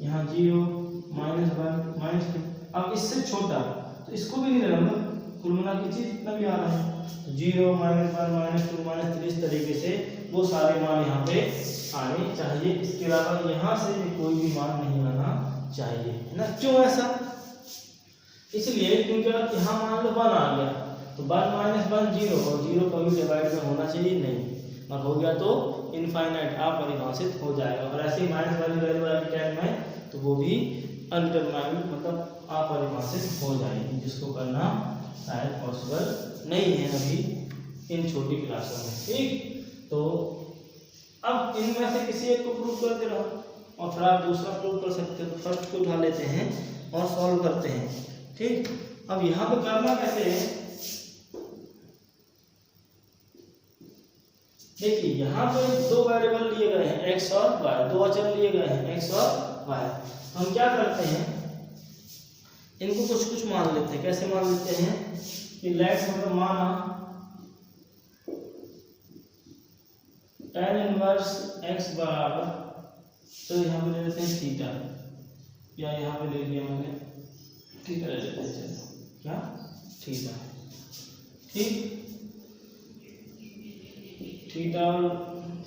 यहाँ 0 -1 -2। अब इससे छोटा तो इसको भी नहीं लेना, मतलब कुल मिला के चीज इतना भी आ रहा है, 0 -1 -2 -3 इस तरीके से वो सारे मान यहाँ पे आने चाहिए। इसके अलावा यहाँ से भी कोई भी मान नहीं आना चाहिए, है ना। क्यों ऐसा, इसलिए क्योंकि अगर यहाँ मान लो 1 आ गया तो 1 - 1 0, और 0 कभी डिवाइड में होना चाहिए नहीं, और हो गया तो इनफाइनाइट अपरिभाषित हो जाएगा। और ऐसे ही माइनस वाली वैल्यू आएगी tan में तो वो भी अनडिटरमाइंड मतलब अपरिभाषित हो जाएगी, जिसको करना शायद पॉसिबल नहीं है अभी इन छोटी क्लासों में, ठीक। तो अब इनमें से किसी एक को प्रूव करते रहो और फिर आप दूसरा प्रूव कर सकते हो। तो फर्स्ट को उठा लेते हैं और सॉल्व करते हैं, ठीक। अब यहाँ पे करना कैसे है, देखिए यहाँ पे दो वेरिएबल लिए गए हैं x और y, दो अचर लिए गए हैं x और y। हम क्या करते हैं, इनको कुछ कुछ मान लेते हैं। कैसे मान लेते हैं कि लेट्स मतलब माना tan इनवर्स x बराबर, तो यहाँ पे ले लेते हैं थीटा, या यहाँ पे ले लिया मैंने थीटा ले लेते हैं, चलो क्या थीटा, ठीक। थीटा और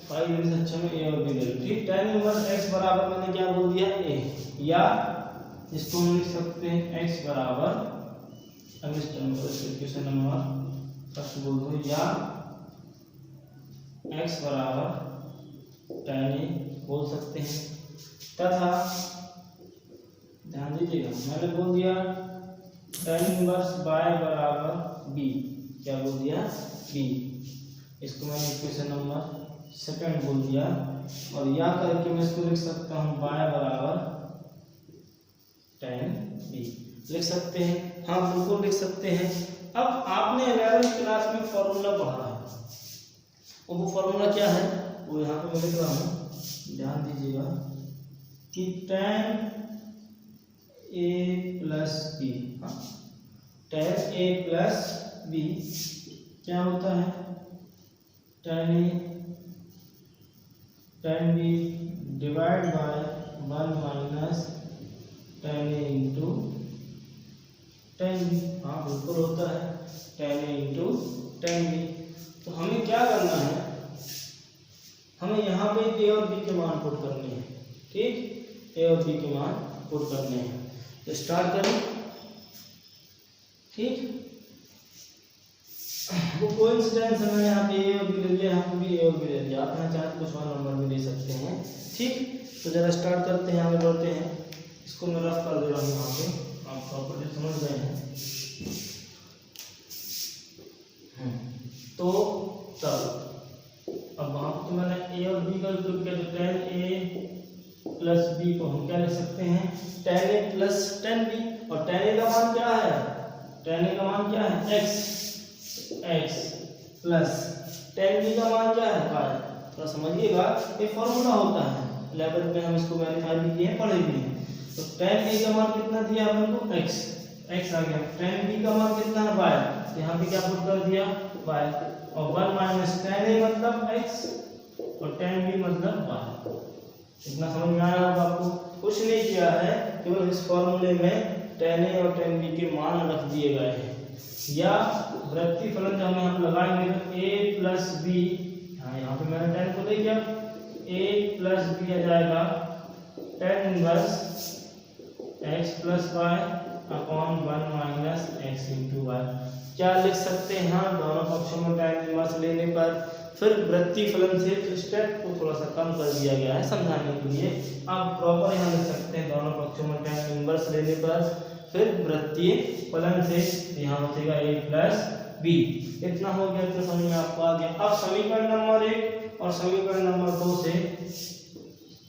5 से अच्छा में a और b ले लो, ठीक। tan इनवर्स x बराबर मैंने क्या बोल दिया a, या इसको हम लिख सकते हैं x बराबर, अब इस टर्म को क्वेश्चन नंबर फर्स्ट बोल दो, या x बराबर tan a बोल सकते हैं, तथा ध्यान दीजिएगा मैंने बोल दिया tan इनवर्स y बराबर b, क्या बोल दिया b, इसको मैंने इक्वेशन नंबर सेकंड बोल दिया। और या करके मैं इसको लिख सकता हूँ y बराबर tan b, लिख सकते हैं, हाँ बिल्कुल लिख सकते हैं। अब आपने 11वीं क्लास में फॉर्मूला पढ़ा है, और वो फॉर्मूला क्या है वो यहाँ पे मैं लिख रहा हूँ, ध्यान दीजिएगा कि tan a प्लस b, हाँ tan a प्लस b क्या होता है, tan a tan b divide by 1 minus tan a into tan b, हाँ बिल्कुल होता है tan a into tan b। तो हमें क्या करना है, हमें यहाँ पे a और b के मान पुट करने हैं, ठीक। a और b के मान पुट करने हैं, तो स्टार्ट करें, ठीक। वो कोइंसिडेंस है, मैंने यहाँ पे a और b ले लिया, यहाँ पे भी a और b ले लिया, आप यहाँ चाहे कुछ और नंबर भी ले सकते हैं, ठीक। तो जरा स्टार्ट करते हैं, आगे बढ़ते हैं। इसको मैं रफ कर दे रहा हूँ, यहाँ पे आप प्रॉपर्टी समझ गए हैं। तो तब अब वहाँ तो मैंने a और b का उपयोग किया, तो tan a प्लस b को हम क्या लिख सकते हैं tan a plus tan b, और tan a का मान क्या है, tan a का मान क्या है x प्लस tan b का मान क्या है y। तो समझिएगा ये फॉर्मूला होता है, 11 में हम इसको वेरीफाई भी किए हैं, पढ़े भी हैं। तो tan a का मान कितना दिया अपन को x आ गया, tan b का मान कितना है y, यहाँ पे क्या पुट कर दिया y, और 1 माइनस tan a मतलब x और tan b मतलब y। इतना समझ में आया होगा आपको। कुछ नहीं किया है, केवल इस फॉर्मूले में tan a और tan b के मान रख दिए गए हैं, या वृत्ति फलन जब हम यहाँ लगाएंगे तो a प्लस b, हाँ यहाँ पे मैंने tan को दे दिया, a प्लस b आ जाएगा tan inverse x plus y upon 1 minus x into y. क्या लिख सकते हैं, हाँ दोनों पक्षों में tan इनवर्स लेने पर फिर वृत्तीय फलन से स्टेप को थोड़ा सा कम कर दिया गया है समझाने के लिए। आप प्रॉपर यहाँ लिख सकते हैं दोनों पक्षों में tan इनवर्स लेने पर। फिर वृत्तीय फलन से यहाँ बचेगा a प्लस b। इतना हो गया तो समझ में आपको आ गया। अब समीकरण नंबर 1 और समीकरण नंबर 2 से,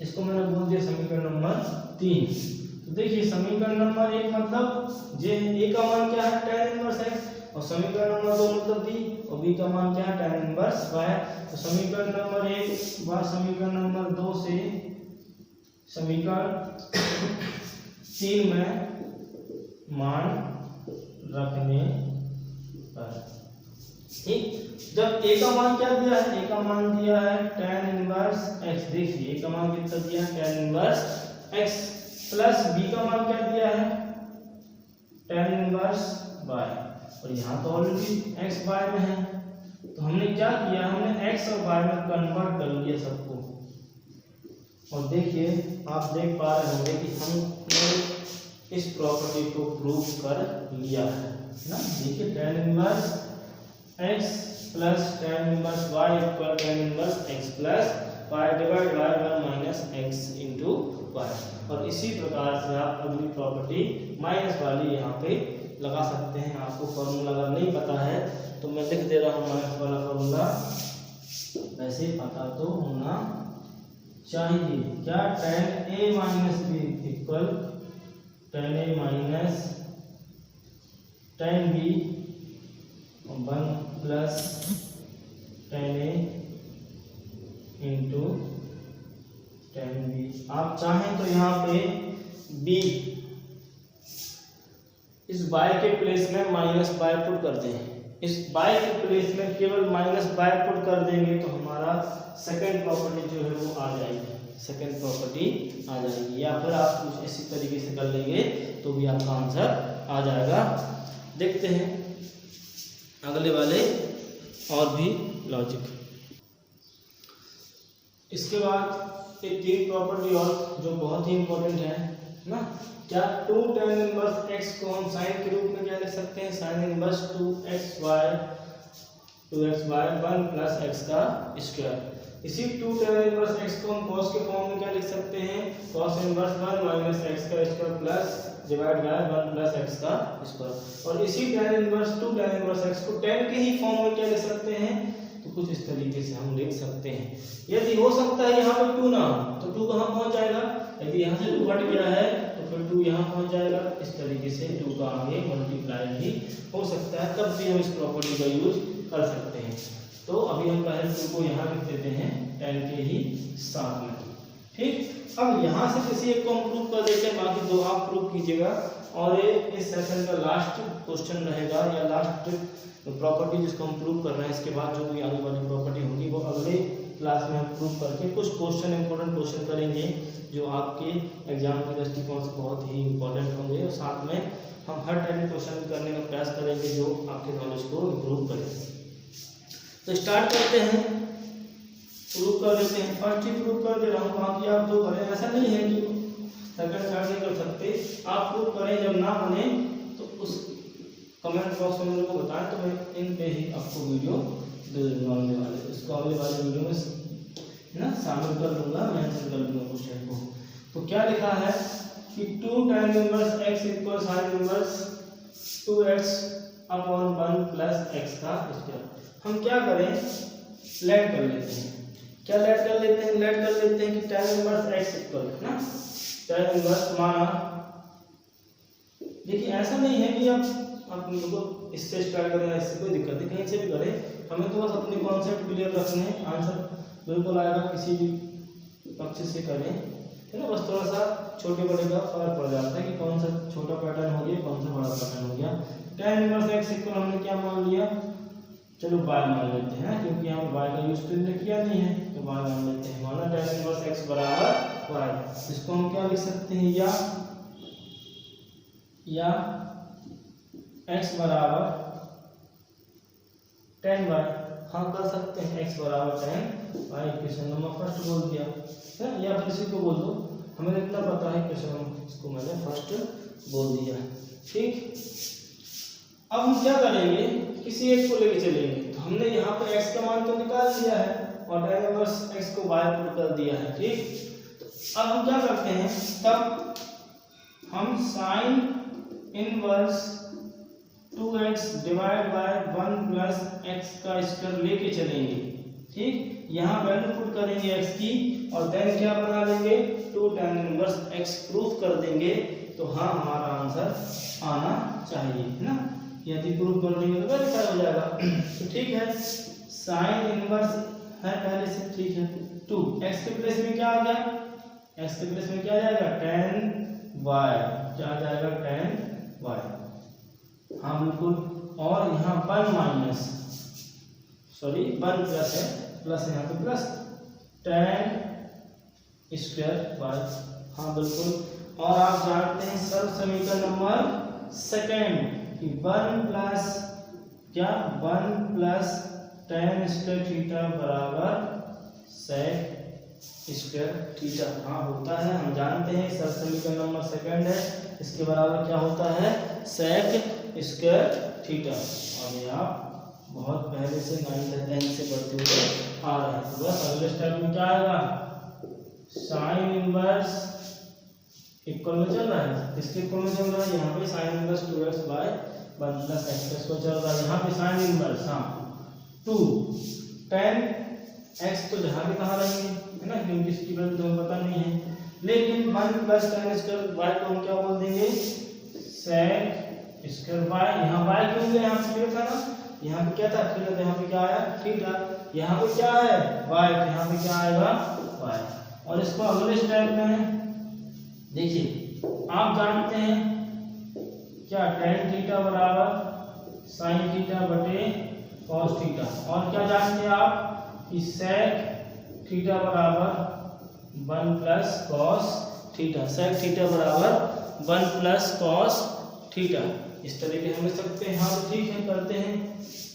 इसको मैंने बोल दिया समीकरण नंबर 3। तो देखिए समीकरण नंबर 1 मतलब जे a का मान क्या है tan इनवर्स x, और समीकरण नंबर 2 मतलब b, और b का मान क्या है tan इनवर्स y। तो समीकरण नंबर 1 व समीकरण नंबर 2 से समीकरण 3 में मान रखने पर, ठीक। जब a का मान क्या दिया है, a का मान दिया है tan इनवर्स x। देखिए a का मान कितना दिया है tan inverse x, plus b का मान क्या दिया है tan इनवर्स y, और यहाँ तो ऑलरेडी x y में है। तो हमने क्या किया, हमने x और y में कन्वर्ट कर लिया सबको। और देखिए आप देख पा रहे होंगे कि हमने इस प्रॉपर्टी को प्रूव कर लिया है ना। देखिए tan inverse x plus tan inverse y equal tan inverse x plus y divide by 1 minus x into y। और इसी प्रकार से आप अगली प्रॉपर्टी माइनस वाली यहाँ पे लगा सकते हैं। आपको फॉर्मूला अगर नहीं पता है तो मैं लिख दे रहा हूँ माइनस वाला फॉर्मूला, वैसे पता तो होना चाहिए। क्या tan a minus b equal tan a minus tan b 1 plus tan a into tan b। आप चाहें तो यहाँ पे b इस y के प्लेस में माइनस y पुट कर दें। इस y के प्लेस में केवल माइनस y पुट कर देंगे तो हमारा सेकंड प्रॉपर्टी जो है वो आ जाएगी, सेकंड प्रॉपर्टी आ जाएगी। या फिर आप कुछ इसी तरीके से कर लेंगे तो भी आपका आंसर आ जाएगा। देखते हैं अगले वाले और भी लॉजिक। इसके बाद एक तीन प्रॉपर्टी और जो बहुत ही इंपॉर्टेंट है ना। क्या 2 tan इनवर्स x को हम साइन के रूप में क्या लिख सकते हैं, sine inverse 2xy 1 plus x का स्क्वायर। इसी 2 tan इनवर्स x को हम cos के फॉर्म में क्या लिख सकते हैं, cos इनवर्स 1 माइनस x का square plus divide by 1 plus x का स्क्वायर। और इसी tan inverse 2 tan inverse x को tan के ही फॉर्म में क्या लिख सकते हैं, तो कुछ इस तरीके से हम लिख सकते हैं। यदि हो सकता है यहाँ पर 2 ना हो तो 2 कहाँ पहुँच जाएगा, यदि यहाँ से 2 हट गया है तो फिर 2 यहाँ पहुँच जाएगा। इस तरीके से 2 का आगे मल्टीप्लाई भी हो सकता है, तब भी हम इस प्रॉपर्टी का यूज कर सकते हैं। तो अभी हम पहले 2 को यहाँ लिख देते हैं tan के ही साथ में, ठीक। अब यहाँ से किसी एक को हम प्रूव कर देते हैं, बाकी 2 आप प्रूव कीजिएगा। और इस सेशन का लास्ट क्वेश्चन रहेगा या लास्ट प्रॉपर्टी जिसको हम प्रूव कर रहे हैं। इसके बाद जो भी आगे वाली प्रॉपर्टी होगी वो अगले क्लास में हम प्रूव करके कुछ क्वेश्चन इंपॉर्टेंट क्वेश्चन करेंगे जो आपके एग्जाम के दृष्टिकोण से बहुत ही इंपॉर्टेंट होंगे। और साथ में हम हर टाइप के क्वेश्चन करने का प्रयास करेंगे जो आपके नॉलेज को इम्प्रूव करें। तो स्टार्ट करते हैं, प्रूव कर देते हैं। फर्स्ट ही प्रूव कर दे रहा हूँ, बाकी आप 2 करें। ऐसा नहीं है कि सेकंड थर्ड नहीं कर सकते, आप प्रूव करें। जब ना बने तो उस कमेंट बॉक्स में मेरे को बताएं तो मैं इन पे ही आपको वीडियो दे दूंगा। आने वाले इसको आने वाले वीडियो में ना शामिल कर दूंगा, मेंशन कर दूंगा क्वेश्चन को। तो क्या लिखा है कि 2 tan inverse x equal sin inverse 2x upon 1 plus x का स्क्वायर। हम क्या करें, लेट कर लेते हैं। क्या लेट कर लेते हैं, लेट कर लेते हैं कि tan इनवर्स x इक्वल ना tan इनवर्स माना। देखिए ऐसा नहीं है कि आप लोगों इससे स्टार्ट करें, इससे कोई दिक्कत नहीं, कहीं से भी करें। हमें तो बस अपने कॉन्सेप्ट क्लियर रखने हैं, आंसर बिल्कुल आएगा किसी भी पक्ष से करें, है ना। बस थोड़ा सा छोटे बड़े का फर्क पड़ जाता है कि कौन सा छोटा पैटर्न हो गया, कौन सा बड़ा पैटर्न हो गया। tan इनवर्स x इक्वल हमने क्या मान लिया, चलो y मान लेते हैं क्योंकि यहाँ y का यूज तो किया नहीं है, तो y मान लेते हैं। माना tan इनवर्स x बराबर y, इसको हम क्या लिख सकते हैं, या x बराबर tan y। हाँ कर सकते हैं, x बराबर tan y। Question number first बोल दिया है, या फिर इसी को बोल दो, हमें इतना पता है क्वेश्चन नंबर, इसको मैंने फर्स्ट बोल दिया, ठीक। अब हम क्या करेंगे, किसी एक को लेके चलेंगे। तो हमने यहाँ पे x का मान तो निकाल दिया है और tan इनवर्स x को y पुट कर दिया है, ठीक। अब हम क्या करते हैं, तब हम sin inverse 2x divide by 1 plus x का स्क्वायर लेके चलेंगे, ठीक। यहाँ वैल्यू पुट करेंगे x की और देन क्या बना लेंगे 2 tan इनवर्स x प्रूफ कर देंगे, तो हाँ हमारा आंसर आना चाहिए, है ना। यदि प्रूफ कर देंगे तो वेरीफाई हो जाएगा। तो ठीक है, साइन इनवर्स है पहले से, ठीक है। 2 x के प्लेस में क्या आ गया, x के प्लेस में क्या आ जाएगा tan y, क्या आ जाएगा tan y, हाँ बिल्कुल। और यहाँ 1 माइनस, सॉरी 1 प्लस है, प्लस यहाँ पे प्लस tan स्क्वायर y, हाँ बिल्कुल। और आप जानते हैं सर्व समीकरण नंबर सेकेंड कि 1 प्लस क्या 1 प्लस tan स्क्वायर थीटा बराबर sec स्क्वायर थीटा, हाँ होता है, हम जानते हैं सर्व समीकरण नंबर सेकेंड है, इसके बराबर क्या होता है sec स्क्वायर थीटा। और ये आप बहुत पहले से 9th 10th से पढ़ते हुए आ रहे हैं। तो बस अगले स्टेप में क्या आएगा, साइन इनवर्स इक्वल में चल रहा है, किसके इक्वल में चल रहा है, यहाँ पे sine inverse 2x by 1 plus x को चल रहा है, यहाँ पे साइन इनवर्स हाँ 2 tan x तो जहाँ भी कहाँ रहेंगे, है ना, क्योंकि इसकी वैल्यू तो हमें पता नहीं है। लेकिन 1 प्लस tan स्क्वायर y को हम क्या बोल देंगे sec स्क्वायर y, यहाँ y क्यों गया, यहाँ पे क्लियर था ना, यहाँ पे क्या था क्लियर, यहाँ पे क्या आया थीटा, यहाँ पे क्या है y, यहाँ पे क्या आएगा y। और इसको अगले स्टेप में देखिए, आप जानते हैं क्या tan थीटा बराबर sin थीटा बटे cos थीटा, और क्या जानते हैं आप कि sec थीटा बराबर 1 plus cos theta, sec theta बराबर 1 प्लस cos थीटा, इस तरीके हम लिख सकते हैं। हाँ ठीक है, करते हैं।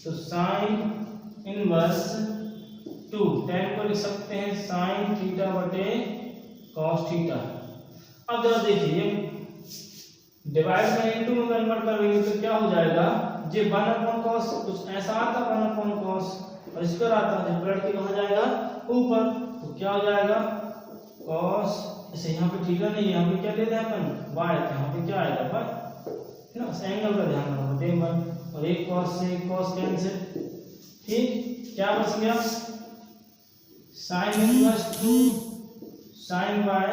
तो sin इनवर्स 2 tan को लिख सकते हैं sin थीटा बटे cos थीटा। अब जरा देखिए, डिवाइड में इनटू में कन्वर्ट करेंगे तो क्या हो जाएगा, जे 1/cos कुछ ऐसा आता 1/cos और स्क्वायर आता है, ब्रैकेट के कहाँ जाएगा ऊपर, तो क्या हो जाएगा cos, ऐसे यहाँ पे थीटा नहीं, यहाँ पे क्या लेते हैं अपन y, तो यहाँ पे क्या आएगा y, है ना, एंगल का ध्यान रखो टेन 1 और एक cos से एक cos कैंसिल, ठीक। क्या बच गया sin inverse 2 sin y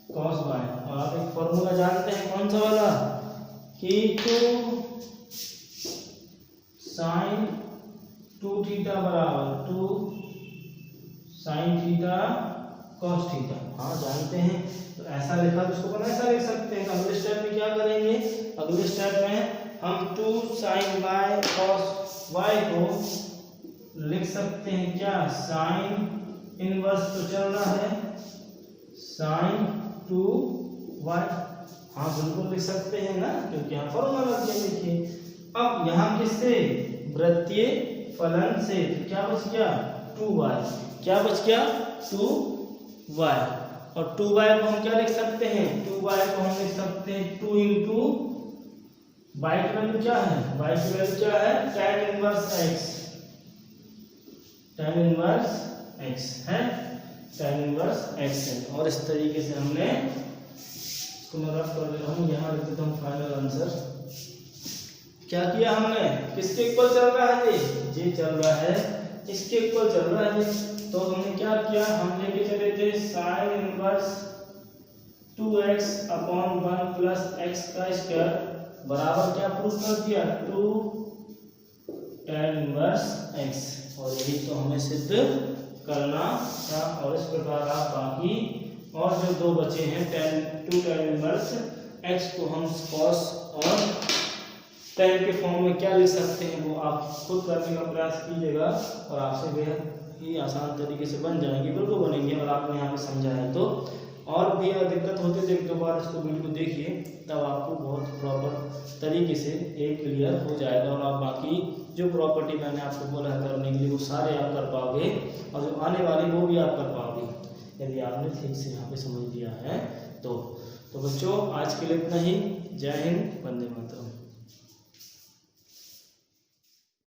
cos y, और आप एक फॉर्मूला जानते हैं कौन सा वाला कि 2 sin 2 थीटा बराबर 2 sin थीटा cos थीटा, हाँ जानते हैं। तो ऐसा लिखा तो उसको अपन ऐसा लिख सकते हैं। अगले स्टेप में क्या करेंगे, अगले स्टेप में हम 2 sin y cos y को लिख सकते हैं क्या sin इनवर्स तो चल रहा है sin 2y, हाँ बिल्कुल लिख सकते हैं ना, क्योंकि यहाँ फॉर्मूला लग गया। देखिए अब यहाँ किससे, वृत्तीय फलन से, तो क्या बच गया 2y, क्या बच गया 2y, और 2y को हम क्या लिख सकते हैं, 2y को हम लिख सकते हैं 2 इंटू y की वैल्यू क्या है, y की वैल्यू क्या है tan inverse x, tan inverse x है, tan इनवर्स x है। और इस तरीके से हमने इसको मैं रफ कर दे रहा हूँ, यहाँ लिख देता हूँ फाइनल आंसर। क्या किया हमने, किसके इक्वल चल रहा है ये चल रहा है, इसके इक्वल चल रहा है। तो हमने क्या किया, हम लेके चले थे sin inverse 2x upon 1 plus x का स्क्वायर बराबर क्या प्रूफ कर दिया 2 tan इनवर्स x, और यही तो हमें सिद्ध करना था। और इस प्रकार आप बाकी और जो दो बचे हैं 2 tan इनवर्स x को हम cos और tan के फॉर्म में क्या लिख सकते हैं वो आप खुद करने का प्रयास कीजिएगा, और आपसे बेहद ही आसान तरीके से बन जाएंगे, बिल्कुल बनेंगे। और आपने यहाँ पे समझा है तो, और भी अगर दिक्कत होती है तो बार इसको वीडियो देखिए, तब आपको बहुत प्रॉपर तरीके से एक क्लियर हो जाएगा। और आप बाकी जो प्रॉपर्टी मैंने आपको बोला है करने के लिए वो सारे आप कर पाओगे, और जो आने वाली वो भी आप कर पाओगे यदि आपने ठीक से यहाँ पे समझ लिया है तो। बच्चों आज के लिए इतना ही। जय हिंद, वंदे मातरम।